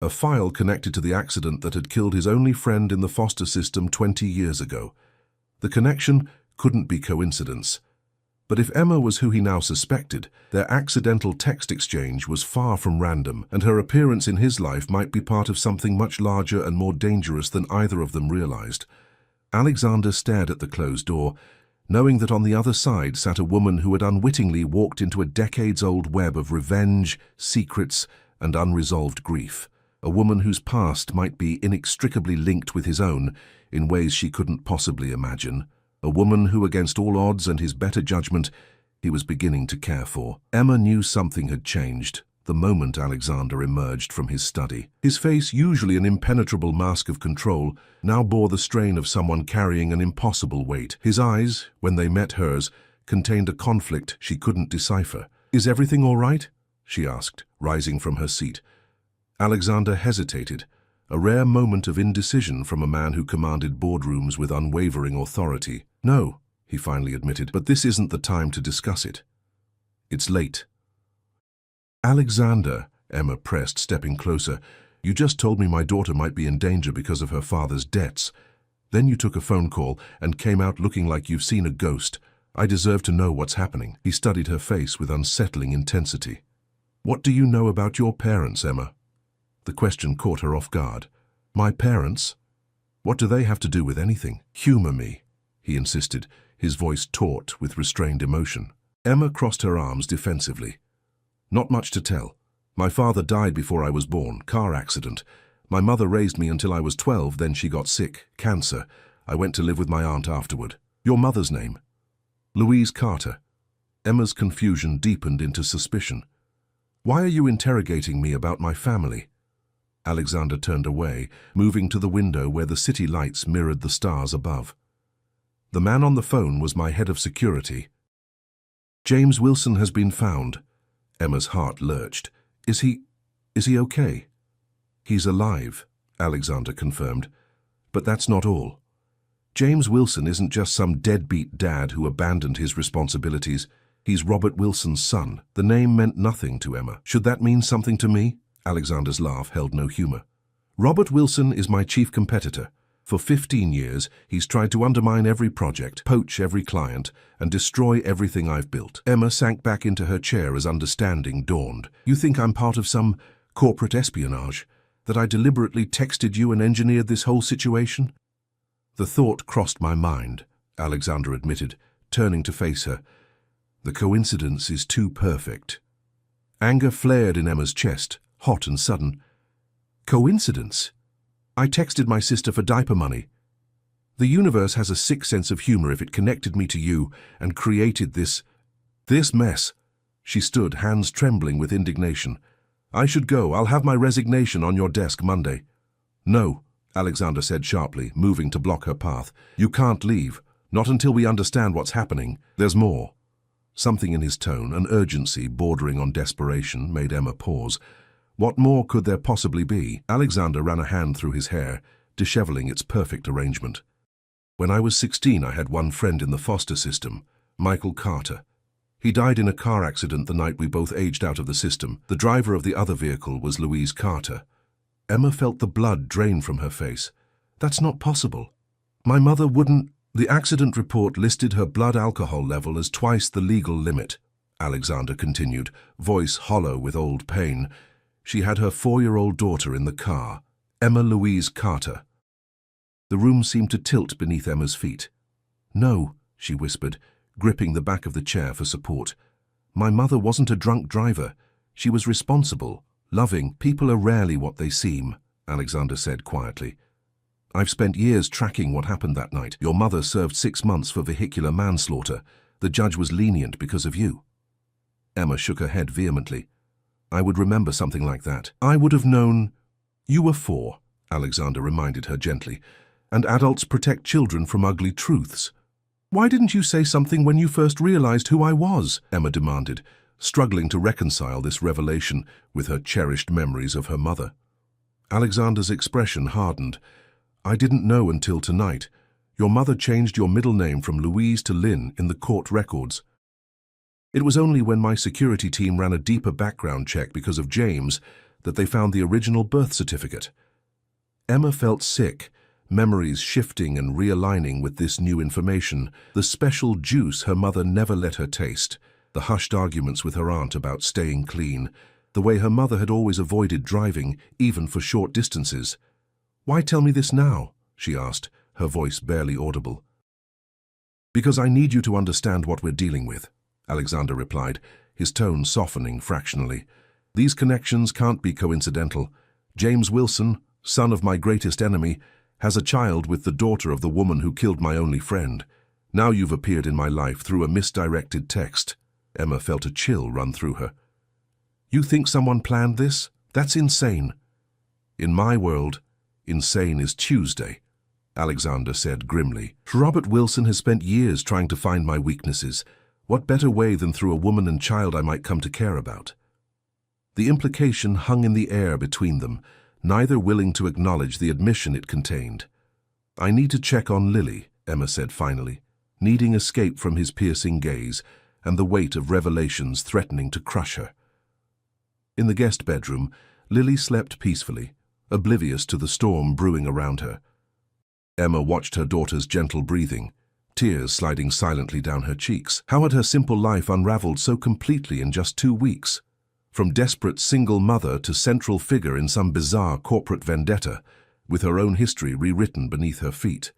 A file connected to the accident that had killed his only friend in the foster system 20 years ago. The connection couldn't be coincidence. But if Emma was who he now suspected, their accidental text exchange was far from random, and her appearance in his life might be part of something much larger and more dangerous than either of them realized. Alexander stared at the closed door, knowing that on the other side sat a woman who had unwittingly walked into a decades-old web of revenge, secrets, and unresolved grief. A woman whose past might be inextricably linked with his own in ways she couldn't possibly imagine. A woman who, against all odds and his better judgment, he was beginning to care for. Emma knew something had changed the moment Alexander emerged from his study. His face, usually an impenetrable mask of control, now bore the strain of someone carrying an impossible weight. His eyes, when they met hers, contained a conflict she couldn't decipher. "Is everything all right?" she asked, rising from her seat. Alexander hesitated, a rare moment of indecision from a man who commanded boardrooms with unwavering authority. "No," he finally admitted, "but this isn't the time to discuss it. It's late." "Alexander," Emma pressed, stepping closer, "you just told me my daughter might be in danger because of her father's debts. Then you took a phone call and came out looking like you've seen a ghost. I deserve to know what's happening." He studied her face with unsettling intensity. "What do you know about your parents, Emma?" The question caught her off guard. "My parents? What do they have to do with anything?" "Humor me," he insisted, his voice taut with restrained emotion. Emma crossed her arms defensively. "Not much to tell. My father died before I was born, car accident. My mother raised me until I was 12, then she got sick, cancer. I went to live with my aunt afterward." "Your mother's name?" "Louise Carter." Emma's confusion deepened into suspicion. "Why are you interrogating me about my family?" Alexander turned away, moving to the window where the city lights mirrored the stars above. "The man on the phone was my head of security." "James Wilson has been found." Emma's heart lurched. Is he okay?" "He's alive," Alexander confirmed. "But that's not all. James Wilson isn't just some deadbeat dad who abandoned his responsibilities. He's Robert Wilson's son." The name meant nothing to Emma. "Should that mean something to me?" Alexander's laugh held no humor. "Robert Wilson is my chief competitor. For 15 years, he's tried to undermine every project, poach every client, and destroy everything I've built." Emma sank back into her chair as understanding dawned. "You think I'm part of some corporate espionage? That I deliberately texted you and engineered this whole situation?" "The thought crossed my mind," Alexander admitted, turning to face her. "The coincidence is too perfect." Anger flared in Emma's chest, hot and sudden. "Coincidence? I texted my sister for diaper money." The universe has a sick sense of humor if it connected me to you and created this mess. She stood, hands trembling with indignation. I should go. I'll have my resignation on your desk Monday. No, Alexander said sharply, moving to block her path. You can't leave. Not until we understand what's happening. There's more. Something in his tone, an urgency bordering on desperation, made Emma pause. What more could there possibly be? Alexander ran a hand through his hair, disheveling its perfect arrangement. When I was 16, I had one friend in the foster system, Michael Carter. He died in a car accident the night we both aged out of the system. The driver of the other vehicle was Louise Carter. Emma felt the blood drain from her face. That's not possible. My mother wouldn't... The accident report listed her blood alcohol level as twice the legal limit, Alexander continued, voice hollow with old pain. She had her 4-year-old daughter in the car, Emma Louise Carter. The room seemed to tilt beneath Emma's feet. No, she whispered, gripping the back of the chair for support. My mother wasn't a drunk driver. She was responsible, loving. People are rarely what they seem, Alexander said quietly. I've spent years tracking what happened that night. Your mother served 6 months for vehicular manslaughter. The judge was lenient because of you. Emma shook her head vehemently. I would remember something like that. I would have known. You were 4, Alexander reminded her gently, and adults protect children from ugly truths. Why didn't you say something when you first realized who I was? Emma demanded, struggling to reconcile this revelation with her cherished memories of her mother. Alexander's expression hardened. I didn't know until tonight. Your mother changed your middle name from Louise to Lynn in the court records. It was only when my security team ran a deeper background check because of James that they found the original birth certificate. Emma felt sick, memories shifting and realigning with this new information, the special juice her mother never let her taste, the hushed arguments with her aunt about staying clean, the way her mother had always avoided driving, even for short distances. Why tell me this now? She asked, her voice barely audible. Because I need you to understand what we're dealing with, Alexander replied, his tone softening fractionally. These connections can't be coincidental. James Wilson, son of my greatest enemy, has a child with the daughter of the woman who killed my only friend. Now you've appeared in my life through a misdirected text. Emma felt a chill run through her. You think someone planned this? That's insane. In my world, insane is Tuesday, Alexander said grimly. Robert Wilson has spent years trying to find my weaknesses. What better way than through a woman and child I might come to care about? The implication hung in the air between them, neither willing to acknowledge the admission it contained. I need to check on Lily, Emma said finally, needing escape from his piercing gaze and the weight of revelations threatening to crush her. In the guest bedroom, Lily slept peacefully, oblivious to the storm brewing around her. Emma watched her daughter's gentle breathing, tears sliding silently down her cheeks. How had her simple life unraveled so completely in just 2 weeks? From desperate single mother to central figure in some bizarre corporate vendetta, with her own history rewritten beneath her feet.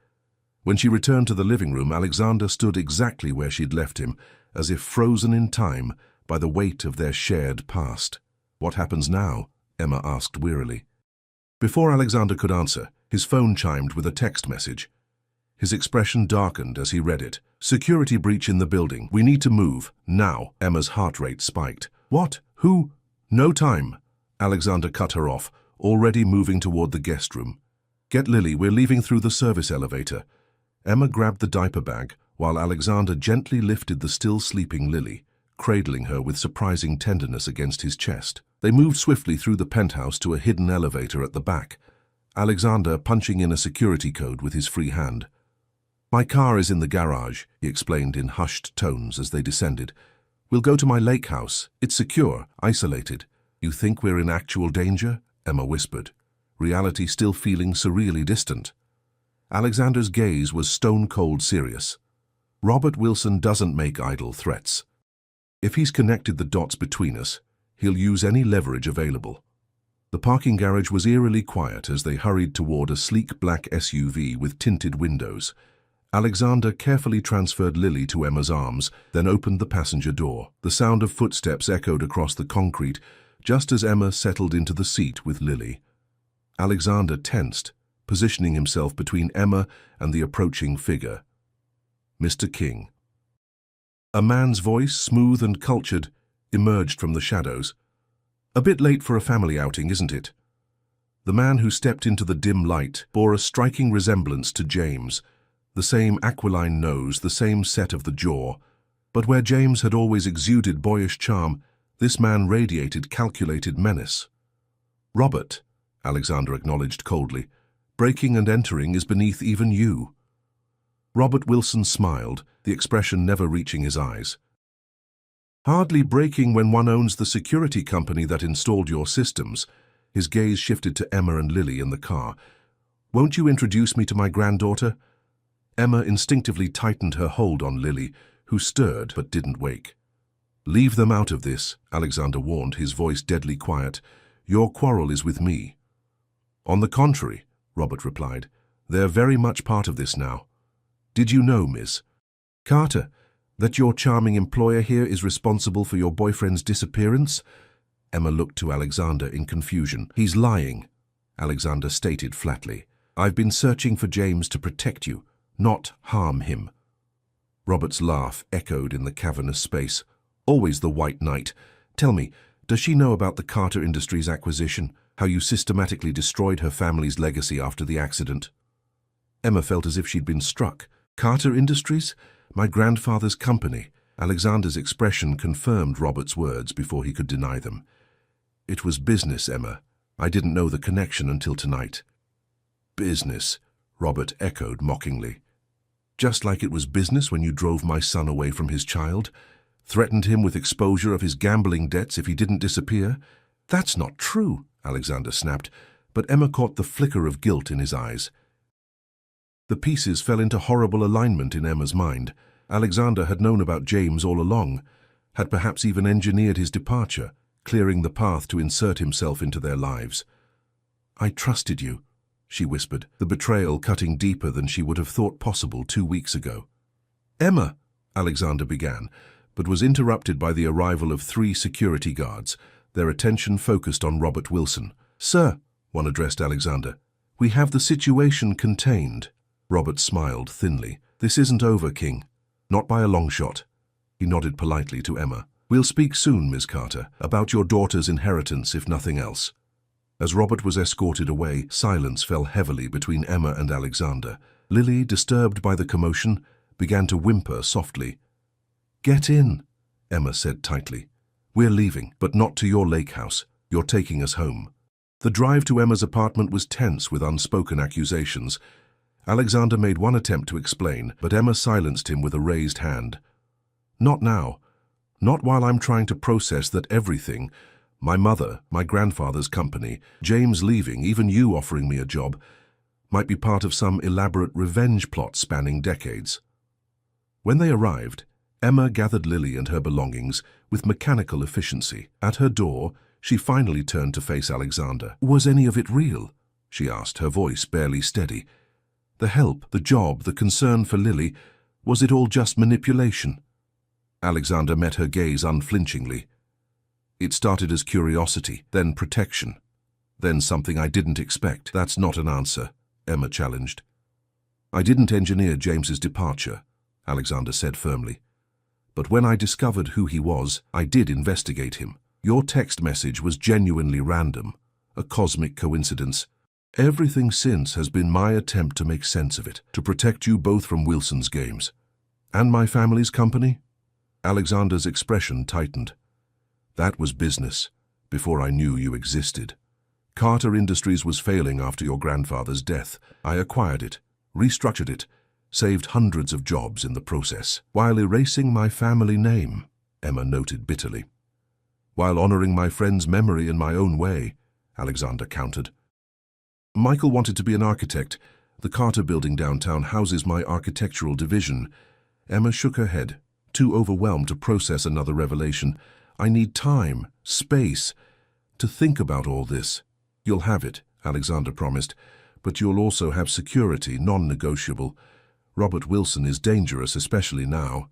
When she returned to the living room, Alexander stood exactly where she'd left him, as if frozen in time by the weight of their shared past. What happens now? Emma asked wearily. Before Alexander could answer, his phone chimed with a text message. His expression darkened as he read it. Security breach in the building. We need to move. Now. Emma's heart rate spiked. What? Who? No time. Alexander cut her off, already moving toward the guest room. Get Lily, we're leaving through the service elevator. Emma grabbed the diaper bag, while Alexander gently lifted the still sleeping Lily, cradling her with surprising tenderness against his chest. They moved swiftly through the penthouse to a hidden elevator at the back, Alexander punching in a security code with his free hand. My car is in the garage, he explained in hushed tones as they descended. We'll go to my lake house. It's secure, isolated. You think we're in actual danger? Emma whispered, reality still feeling surreally distant. Alexander's gaze was stone-cold serious. Robert Wilson doesn't make idle threats. If he's connected the dots between us, he'll use any leverage available. The parking garage was eerily quiet as they hurried toward a sleek black SUV with tinted windows. Alexander carefully transferred Lily to Emma's arms, then opened the passenger door. The sound of footsteps echoed across the concrete, just as Emma settled into the seat with Lily. Alexander tensed, positioning himself between Emma and the approaching figure. Mr. King. A man's voice, smooth and cultured, emerged from the shadows. A bit late for a family outing, isn't it? The man who stepped into the dim light bore a striking resemblance to James, the same aquiline nose, the same set of the jaw. But where James had always exuded boyish charm, this man radiated calculated menace. "Robert," Alexander acknowledged coldly, "breaking and entering is beneath even you." Robert Wilson smiled, the expression never reaching his eyes. "Hardly breaking when one owns the security company that installed your systems." His gaze shifted to Emma and Lily in the car. "Won't you introduce me to my granddaughter?" Emma instinctively tightened her hold on Lily, who stirred but didn't wake. "Leave them out of this," Alexander warned, his voice deadly quiet. "Your quarrel is with me." "On the contrary," Robert replied, "they're very much part of this now. Did you know, Miss Carter, that your charming employer here is responsible for your boyfriend's disappearance?" Emma looked to Alexander in confusion. "He's lying," Alexander stated flatly. "I've been searching for James to protect you, not harm him." Robert's laugh echoed in the cavernous space. "Always the White Knight. Tell me, does she know about the Carter Industries acquisition, how you systematically destroyed her family's legacy after the accident?" Emma felt as if she'd been struck. "Carter Industries? My grandfather's company." Alexander's expression confirmed Robert's words before he could deny them. "It was business, Emma. I didn't know the connection until tonight." "Business," Robert echoed mockingly. "Just like it was business when you drove my son away from his child, threatened him with exposure of his gambling debts if he didn't disappear." "That's not true," Alexander snapped, but Emma caught the flicker of guilt in his eyes. The pieces fell into horrible alignment in Emma's mind. Alexander had known about James all along, had perhaps even engineered his departure, clearing the path to insert himself into their lives. "I trusted you," she whispered, the betrayal cutting deeper than she would have thought possible 2 weeks ago. "Emma," Alexander began, but was interrupted by the arrival of 3 security guards, their attention focused on Robert Wilson. "Sir," one addressed Alexander, "we have the situation contained." Robert smiled thinly. "This isn't over, King. Not by a long shot." He nodded politely to Emma. "We'll speak soon, Miss Carter, about your daughter's inheritance, if nothing else." As Robert was escorted away, silence fell heavily between Emma and Alexander. Lily, disturbed by the commotion, began to whimper softly. "Get in," Emma said tightly. "We're leaving, but not to your lake house. You're taking us home." The drive to Emma's apartment was tense with unspoken accusations. Alexander made one attempt to explain, but Emma silenced him with a raised hand. "Not now. Not while I'm trying to process that everything, my mother, my grandfather's company, James leaving, even you offering me a job, might be part of some elaborate revenge plot spanning decades." When they arrived, Emma gathered Lily and her belongings with mechanical efficiency. At her door, she finally turned to face Alexander. "Was any of it real?" she asked, her voice barely steady. "The help, the job, the concern for Lily, was it all just manipulation?" Alexander met her gaze unflinchingly. "It started as curiosity, then protection, then something I didn't expect." "That's not an answer," Emma challenged. "I didn't engineer James's departure," Alexander said firmly. "But when I discovered who he was, I did investigate him. Your text message was genuinely random, a cosmic coincidence. Everything since has been my attempt to make sense of it, to protect you both from Wilson's games." "And my family's company?" Alexander's expression tightened. "That was business, before I knew you existed. Carter Industries was failing after your grandfather's death. I acquired it, restructured it, saved hundreds of jobs in the process, while erasing my family name," Emma noted bitterly. "While honoring my friend's memory in my own way," Alexander countered. "Michael wanted to be an architect. The Carter building downtown houses my architectural division." Emma shook her head, too overwhelmed to process another revelation. "I need time, space, to think about all this." "You'll have it," Alexander promised, "but you'll also have security, non-negotiable. Robert Wilson is dangerous, especially now."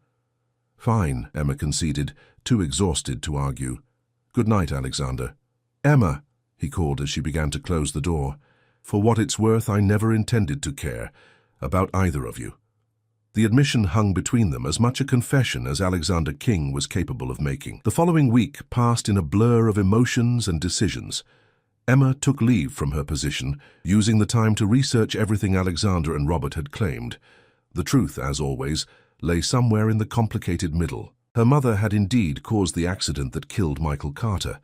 "Fine," Emma conceded, too exhausted to argue. "Good night, Alexander." "Emma," he called as she began to close the door. For what it's worth, I never intended to care about either of you." The admission hung between them as much a confession as Alexander King was capable of making. The following week passed in a blur of emotions and decisions. Emma took leave from her position, using the time to research everything Alexander and Robert had claimed. The truth, as always, lay somewhere in the complicated middle. Her mother had indeed caused the accident that killed Michael Carter,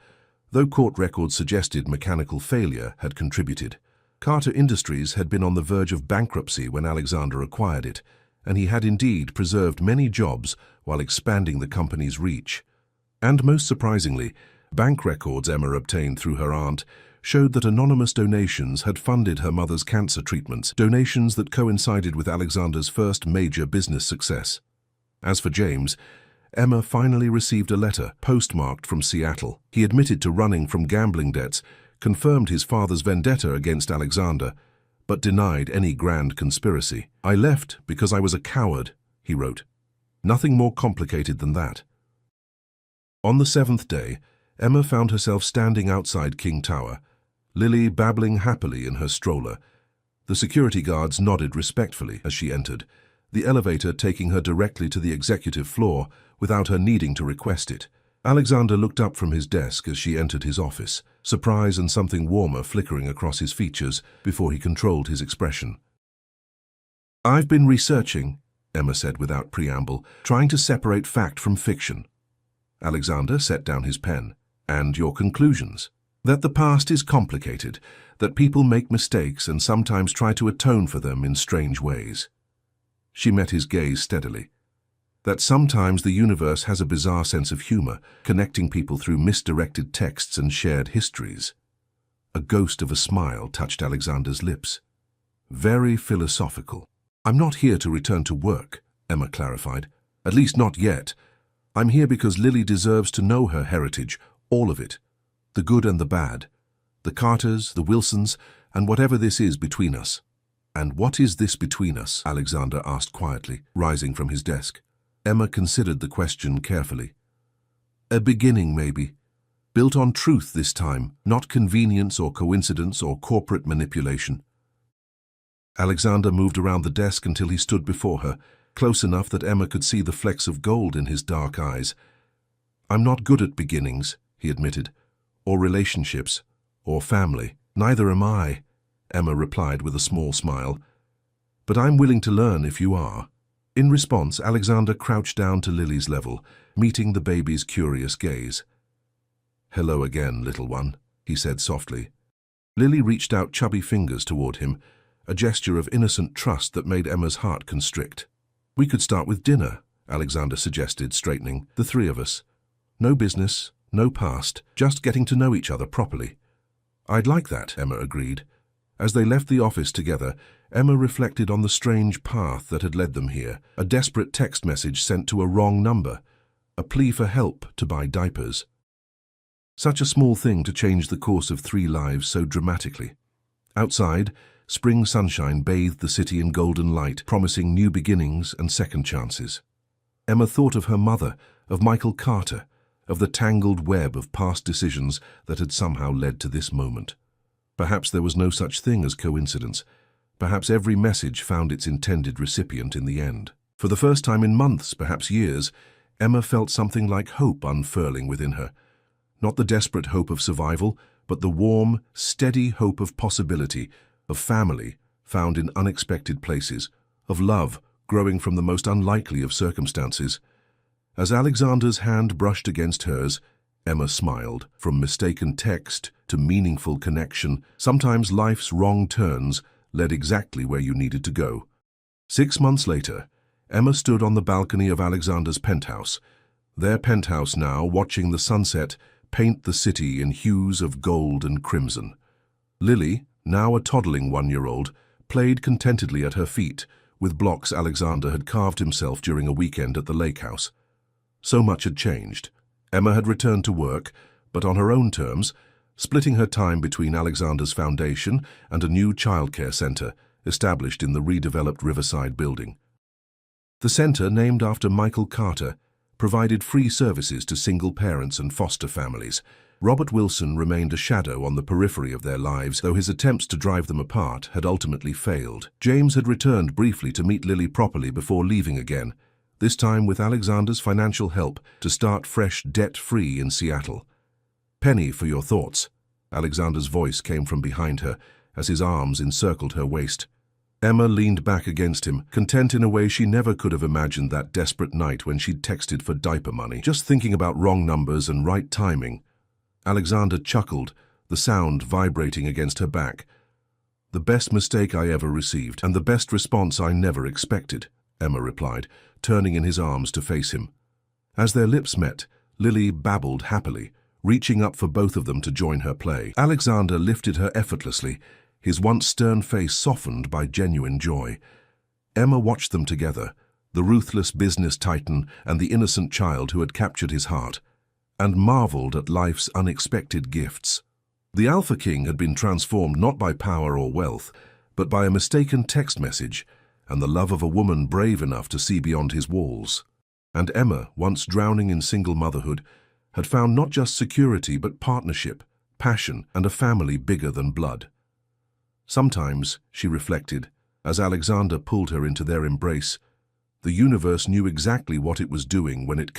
though court records suggested mechanical failure had contributed. Carter Industries had been on the verge of bankruptcy when Alexander acquired it, and he had indeed preserved many jobs while expanding the company's reach. And most surprisingly, bank records Emma obtained through her aunt showed that anonymous donations had funded her mother's cancer treatments, donations that coincided with Alexander's first major business success. As for James, Emma finally received a letter postmarked from Seattle. He admitted to running from gambling debts, confirmed his father's vendetta against Alexander, but denied any grand conspiracy. "I left because I was a coward," he wrote. Nothing more complicated than that. On the 7th day, Emma found herself standing outside King Tower, Lily babbling happily in her stroller. The security guards nodded respectfully as she entered, the elevator taking her directly to the executive floor without her needing to request it. Alexander looked up from his desk as she entered his office, surprise and something warmer flickering across his features before he controlled his expression. "I've been researching," Emma said without preamble, "trying to separate fact from fiction." Alexander set down his pen. "And your conclusions?" "That the past is complicated, that people make mistakes and sometimes try to atone for them in strange ways." She met his gaze steadily. "That sometimes the universe has a bizarre sense of humor, connecting people through misdirected texts and shared histories." A ghost of a smile touched Alexander's lips. "Very philosophical." "I'm not here to return to work," Emma clarified. "At least not yet. I'm here because Lily deserves to know her heritage, all of it. The good and the bad. The Carters, the Wilsons, and whatever this is between us." "And what is this between us?" Alexander asked quietly, rising from his desk. Emma considered the question carefully. "A beginning, maybe. Built on truth this time, not convenience or coincidence or corporate manipulation." Alexander moved around the desk until he stood before her, close enough that Emma could see the flecks of gold in his dark eyes. "I'm not good at beginnings," he admitted, "or relationships, or family." "Neither am I," Emma replied with a small smile. "But I'm willing to learn if you are." In response, Alexander crouched down to Lily's level, meeting the baby's curious gaze. "Hello again, little one," he said softly. Lily reached out chubby fingers toward him, a gesture of innocent trust that made Emma's heart constrict. "We could start with dinner," Alexander suggested, straightening. "The three of us. No business, no past, just getting to know each other properly." "I'd like that," Emma agreed. As they left the office together, Emma reflected on the strange path that had led them here, a desperate text message sent to a wrong number, a plea for help to buy diapers. Such a small thing to change the course of 3 lives so dramatically. Outside, spring sunshine bathed the city in golden light, promising new beginnings and second chances. Emma thought of her mother, of Michael Carter, of the tangled web of past decisions that had somehow led to this moment. Perhaps there was no such thing as coincidence. Perhaps every message found its intended recipient in the end. For the first time in months, perhaps years, Emma felt something like hope unfurling within her. Not the desperate hope of survival, but the warm, steady hope of possibility, of family found in unexpected places, of love growing from the most unlikely of circumstances. As Alexander's hand brushed against hers, Emma smiled. From mistaken text to meaningful connection, sometimes life's wrong turns led exactly where you needed to go. 6 months later, Emma stood on the balcony of Alexander's penthouse, their penthouse now watching the sunset paint the city in hues of gold and crimson. Lily, now a toddling 1-year-old, played contentedly at her feet with blocks Alexander had carved himself during a weekend at the lake house. So much had changed. Emma had returned to work, but on her own terms, splitting her time between Alexander's foundation and a new childcare center established in the redeveloped Riverside building. The center, named after Michael Carter, provided free services to single parents and foster families, Robert Wilson remained a shadow on the periphery of their lives, though his attempts to drive them apart had ultimately failed. James had returned briefly to meet Lily properly before leaving again, this time with Alexander's financial help to start fresh debt-free in Seattle. "Penny, for your thoughts." Alexander's voice came from behind her as his arms encircled her waist. Emma leaned back against him, content in a way she never could have imagined that desperate night when she'd texted for diaper money, just thinking about wrong numbers and right timing. Alexander chuckled, the sound vibrating against her back. "The best mistake I ever received, and the best response I never expected," Emma replied, turning in his arms to face him. As their lips met, Lily babbled happily, reaching up for both of them to join her play. Alexander lifted her effortlessly, his once stern face softened by genuine joy. Emma watched them together, the ruthless business titan and the innocent child who had captured his heart, and marveled at life's unexpected gifts. The Alpha King had been transformed not by power or wealth, but by a mistaken text message and the love of a woman brave enough to see beyond his walls. And Emma, once drowning in single motherhood, had found not just security but partnership, passion, and a family bigger than blood. Sometimes, she reflected, as Alexander pulled her into their embrace, the universe knew exactly what it was doing when it